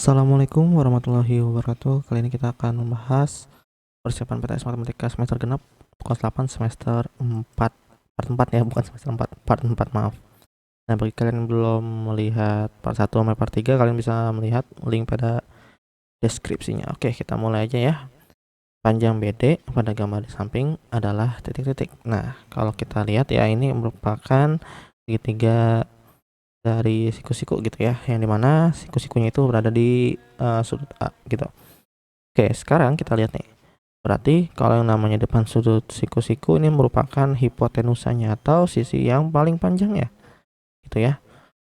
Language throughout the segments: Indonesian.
Assalamualaikum warahmatullahi wabarakatuh. Kali ini kita akan membahas persiapan PTS Matematika semester genap kelas 8 semester 4 part 4 ya, bukan semester 4, part 4 maaf. Nah, bagi kalian yang belum melihat part 1 sampai part 3, kalian bisa melihat link pada deskripsinya. Oke, kita mulai aja ya. Panjang BD pada gambar di samping adalah titik-titik. Nah, kalau kita lihat ya, ini merupakan segitiga dari siku-siku gitu ya, yang dimana siku-sikunya itu berada di sudut A gitu. Oke, sekarang kita lihat nih. Berarti kalau yang namanya depan sudut siku-siku ini merupakan hipotenusanya atau sisi yang paling panjang ya, gitu ya.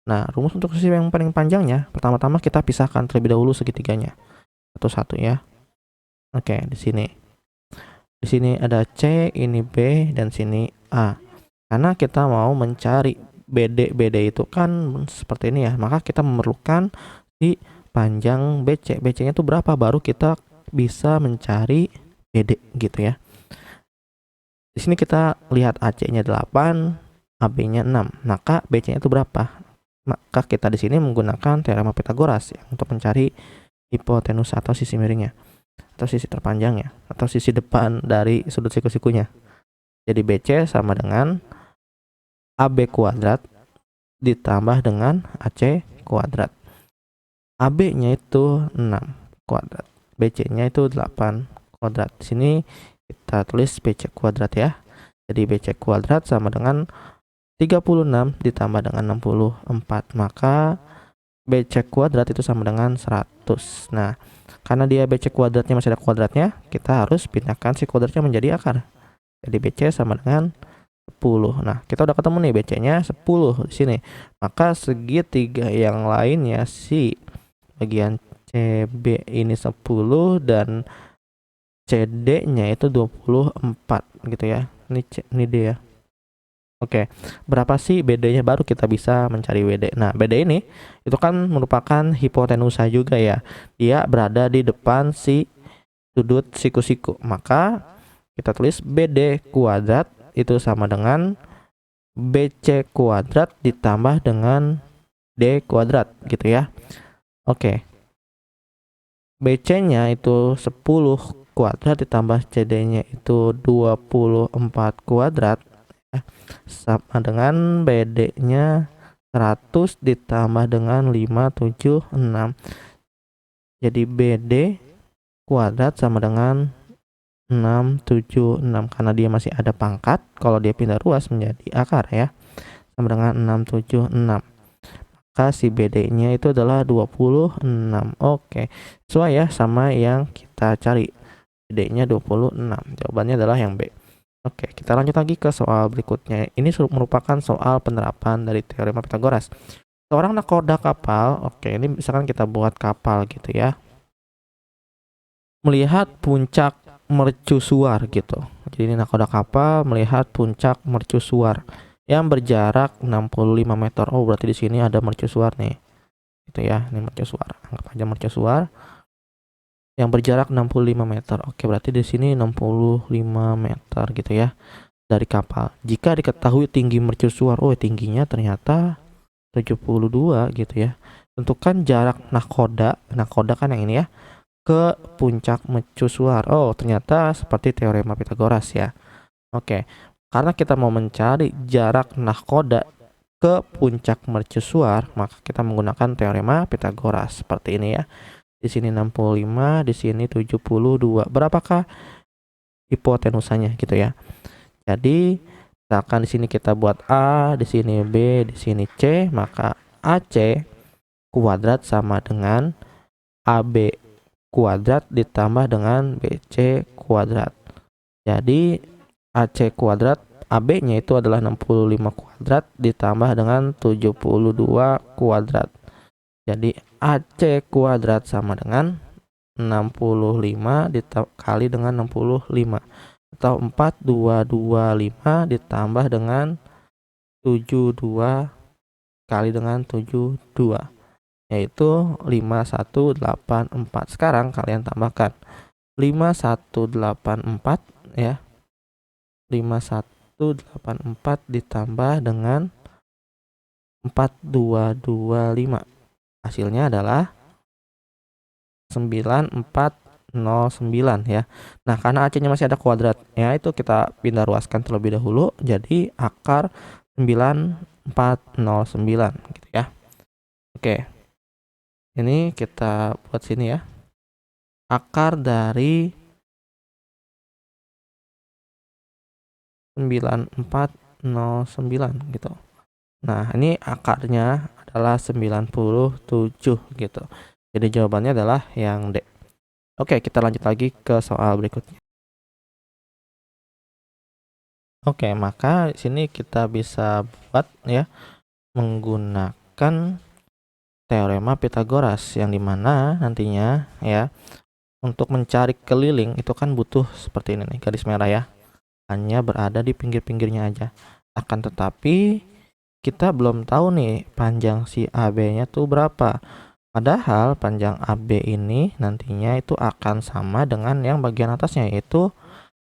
Nah, rumus untuk sisi yang paling panjangnya, pertama-tama kita pisahkan terlebih dahulu segitiganya satu-satu ya. Oke, di sini. Di sini ada C, ini B, dan sini A. Karena kita mau mencari BD itu kan seperti ini ya, maka kita memerlukan si panjang BC. BC-nya itu berapa baru kita bisa mencari BD gitu ya. Di sini kita lihat AC-nya 8, AB-nya 6. Maka BC-nya itu berapa? Maka kita di sini menggunakan teorema Pythagoras ya, untuk mencari hipotenusa atau sisi miringnya, atau sisi terpanjangnya, atau sisi depan dari sudut siku-sikunya. Jadi BC sama dengan AB kuadrat ditambah dengan AC kuadrat. AB-nya itu 6 kuadrat, BC-nya itu 8 kuadrat. Di sini kita tulis BC kuadrat ya. Jadi BC kuadrat sama dengan 36 ditambah dengan 64. Maka BC kuadrat itu sama dengan 100. Nah, karena dia BC kuadratnya masih ada kuadratnya, kita harus pindahkan si kuadratnya menjadi akar. Jadi BC sama dengan 10. Nah, kita udah ketemu nih BC-nya 10 di sini. Maka segitiga yang lainnya si bagian CB ini 10 dan CD-nya itu 24 gitu ya. Ini D ya. Oke, berapa sih BD-nya baru kita bisa mencari BD. Nah, BD ini itu kan merupakan hipotenusa juga ya. Dia berada di depan si sudut siku-siku. Maka kita tulis BD kuadrat itu sama dengan BC kuadrat ditambah dengan D kuadrat gitu ya. Oke. BC-nya itu 10 kuadrat ditambah CD-nya itu 24 kuadrat ya, sama dengan BD-nya 100 ditambah dengan 576. Jadi BD kuadrat sama dengan 676 karena dia masih ada pangkat. Kalau dia pindah ruas menjadi akar ya, sama dengan 676. Maka si BD-nya itu adalah 26. Oke, sesuai ya sama yang kita cari. BD-nya 26. Jawabannya adalah yang B. Oke, kita lanjut lagi ke soal berikutnya. Ini merupakan soal penerapan dari teorema Pythagoras. Seorang nakoda kapal, oke, ini misalkan kita buat kapal gitu ya, melihat puncak mercusuar gitu. Jadi ini nakoda kapal melihat puncak mercusuar yang berjarak 65 meter. Oh, berarti di sini ada mercusuar nih. Gitu ya, ini mercusuar. Anggap aja mercusuar yang berjarak 65 meter. Oke, berarti di sini 65 meter gitu ya dari kapal. Jika diketahui tinggi mercusuar, oh tingginya ternyata 72 gitu ya. Tentukan jarak nakoda kan yang ini ya, ke puncak mercusuar. Oh, ternyata seperti teorema Pythagoras ya. Oke, karena kita mau mencari jarak nahkoda ke puncak mercusuar, maka kita menggunakan teorema Pythagoras seperti ini ya. Di sini 65, di sini 72. Berapakah hipotenusanya gitu ya. Jadi, misalkan di sini kita buat A, di sini B, di sini C, maka AC kuadrat sama dengan AB kuadrat ditambah dengan BC kuadrat. Jadi AC kuadrat AB-nya itu adalah 65 kuadrat ditambah dengan 72 kuadrat. Jadi AC kuadrat sama dengan 65 dikali dengan 65 atau 4225 ditambah dengan 72 kali dengan 72 yaitu 5184. Sekarang kalian tambahkan 5184 ya. 5184 ditambah dengan 4225. Hasilnya adalah 9409 ya. Nah, karena AC-nya masih ada kuadrat, ya itu kita pindah ruaskan terlebih dahulu jadi akar 9409 gitu ya. Oke. Ini kita buat sini ya. Akar dari 9409 gitu. Nah, ini akarnya adalah 97 gitu. Jadi jawabannya adalah yang D. Oke, kita lanjut lagi ke soal berikutnya. Oke, maka di sini kita bisa buat ya menggunakan teorema Pythagoras yang dimana nantinya ya untuk mencari keliling itu kan butuh seperti ini nih, garis merah ya. Hanya berada di pinggir-pinggirnya aja. Akan tetapi kita belum tahu nih panjang si AB-nya tuh berapa. Padahal panjang AB ini nantinya itu akan sama dengan yang bagian atasnya, yaitu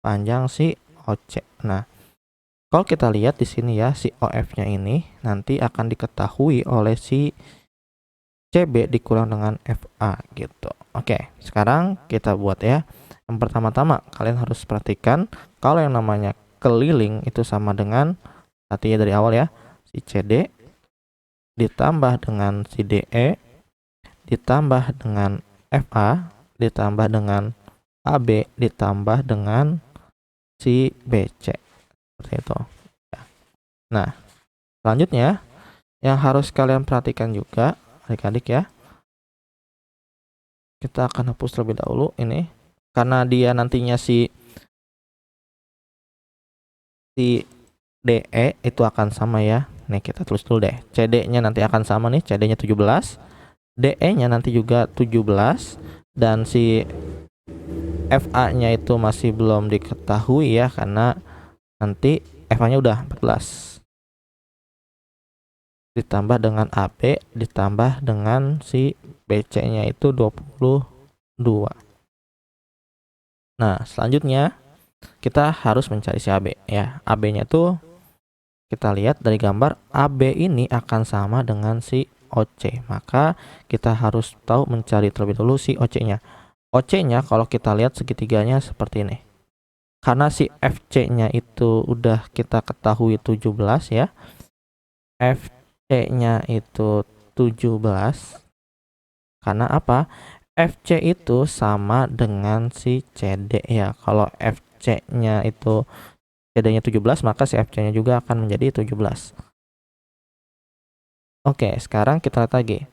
panjang si OC. Nah, kalau kita lihat di sini ya, si OF-nya ini nanti akan diketahui oleh si CB dikurang dengan FA gitu. Oke, sekarang kita buat ya. Yang pertama-tama kalian harus perhatikan kalau yang namanya keliling itu sama dengan artinya dari awal ya, si CD ditambah dengan si DE ditambah dengan FA ditambah dengan AB ditambah dengan si BC seperti itu. Nah, selanjutnya yang harus kalian perhatikan juga adik-adik ya, kita akan hapus terlebih dahulu ini karena dia nantinya si DE itu akan sama ya. Nih kita tulis dulu deh. CD-nya nanti akan sama nih, CD-nya 17, DE-nya nanti juga 17 dan si FA-nya itu masih belum diketahui ya karena nanti FA-nya udah 14. Ditambah dengan AB ditambah dengan si BC-nya itu 22. Nah, selanjutnya kita harus mencari si AB ya. AB-nya tuh kita lihat dari gambar AB ini akan sama dengan si OC. Maka kita harus tahu mencari terlebih dahulu si OC-nya. OC-nya kalau kita lihat segitiganya seperti ini. Karena si FC-nya itu udah kita ketahui 17 ya. FC-nya itu 17. Karena apa? FC itu sama dengan si CD ya. Kalau FC-nya itu CD-nya 17, maka si FC-nya juga akan menjadi 17. Oke, sekarang kita lihat lagi.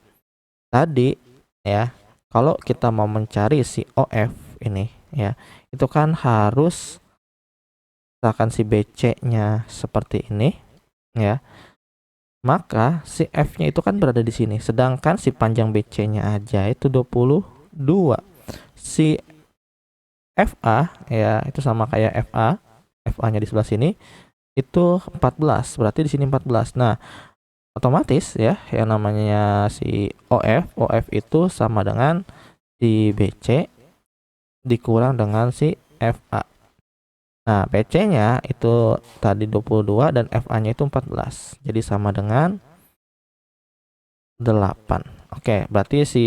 Tadi ya, kalau kita mau mencari si OF ini ya, itu kan harus misalkan si BC-nya seperti ini ya. Maka si F-nya itu kan berada di sini, sedangkan si panjang BC-nya aja itu 22. Si FA ya, itu sama kayak FA. FA-nya di sebelah sini itu 14, berarti di sini 14. Nah, otomatis ya yang namanya si OF itu sama dengan si BC dikurang dengan si FA. Nah, BC-nya itu tadi 22 dan FA-nya itu 14. Jadi sama dengan 8. Oke, berarti si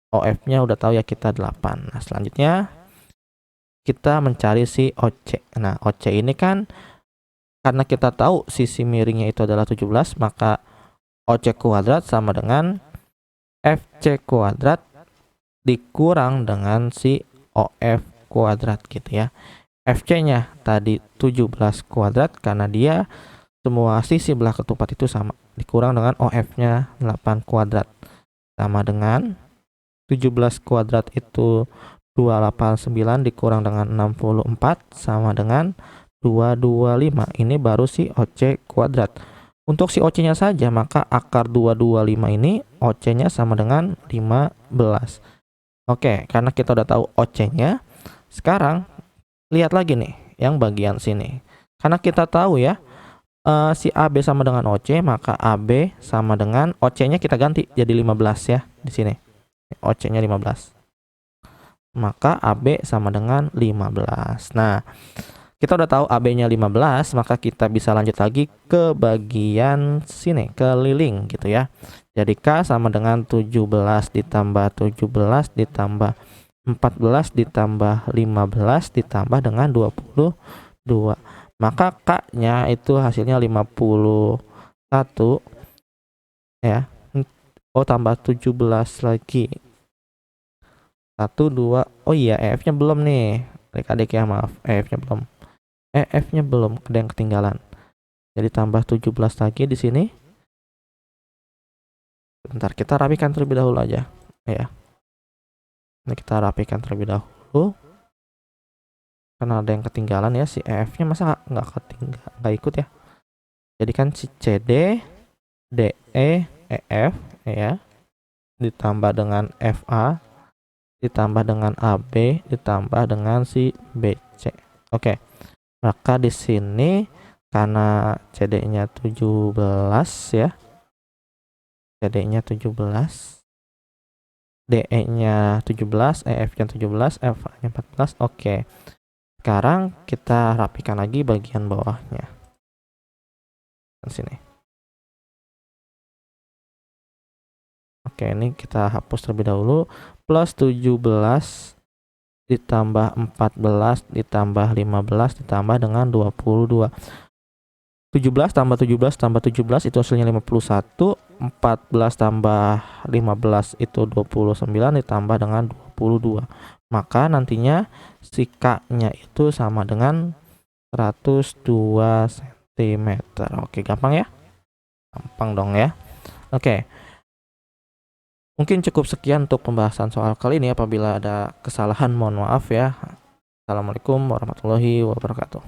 OF-nya udah tahu ya, kita 8. Nah, selanjutnya kita mencari si OC. Nah, OC ini kan karena kita tahu sisi miringnya itu adalah 17, maka OC kuadrat sama dengan FC kuadrat dikurang dengan si OF kuadrat gitu ya. FC-nya tadi 17 kuadrat karena dia semua sisi belah ketupat itu sama, dikurang dengan OF-nya 8 kuadrat sama dengan 17 kuadrat itu 289 dikurang dengan 64 sama dengan 225. Ini baru si OC kuadrat. Untuk si OC-nya saja maka akar 225 ini OC-nya sama dengan 15. Oke, karena kita udah tahu OC-nya, sekarang lihat lagi nih yang bagian sini. Karena kita tahu ya si AB sama dengan OC, maka AB sama dengan OC-nya kita ganti jadi 15 ya di sini. OC-nya 15. Maka AB sama dengan 15. Nah, Kita udah tahu AB-nya 15, maka kita bisa lanjut lagi ke bagian sini, keliling gitu ya. Jadi K sama dengan 17 ditambah 17 ditambah 14 ditambah 15 ditambah dengan 22. Maka K-nya itu hasilnya 51 ya. Oh, tambah 17 lagi. 1 2. Oh iya, EF-nya belum nih. Adik-adik ya, maaf. EF-nya belum. F-nya belum, ada yang ketinggalan. Jadi tambah 17 lagi di sini. Bentar, kita rapikan terlebih dahulu aja. Ya. Ini kita rapikan terlebih dahulu. Karena ada yang ketinggalan ya, si F-nya masa nggak ketinggalan, nggak ikut ya. Jadi kan si CD, DE, EF ya. Ditambah dengan FA, ditambah dengan AB, ditambah dengan si BC. Oke. Maka di sini karena CD-nya 17 ya. CD-nya 17, DE-nya 17, EF-nya 17, FA-nya 14. Oke. Sekarang kita rapikan lagi bagian bawahnya. Di sini. Oke, ini kita hapus terlebih dahulu. Plus 17 ditambah 14 ditambah 15 ditambah dengan 22. 17 tambah 17 tambah 17 itu hasilnya 51. 14 tambah 15 itu 29 ditambah dengan 22. Maka nantinya si K-nya itu sama dengan 102 cm. Oke, gampang ya? Gampang dong ya. Oke. Mungkin cukup sekian untuk pembahasan soal kali ini. Apabila ada kesalahan mohon maaf ya. Assalamualaikum warahmatullahi wabarakatuh.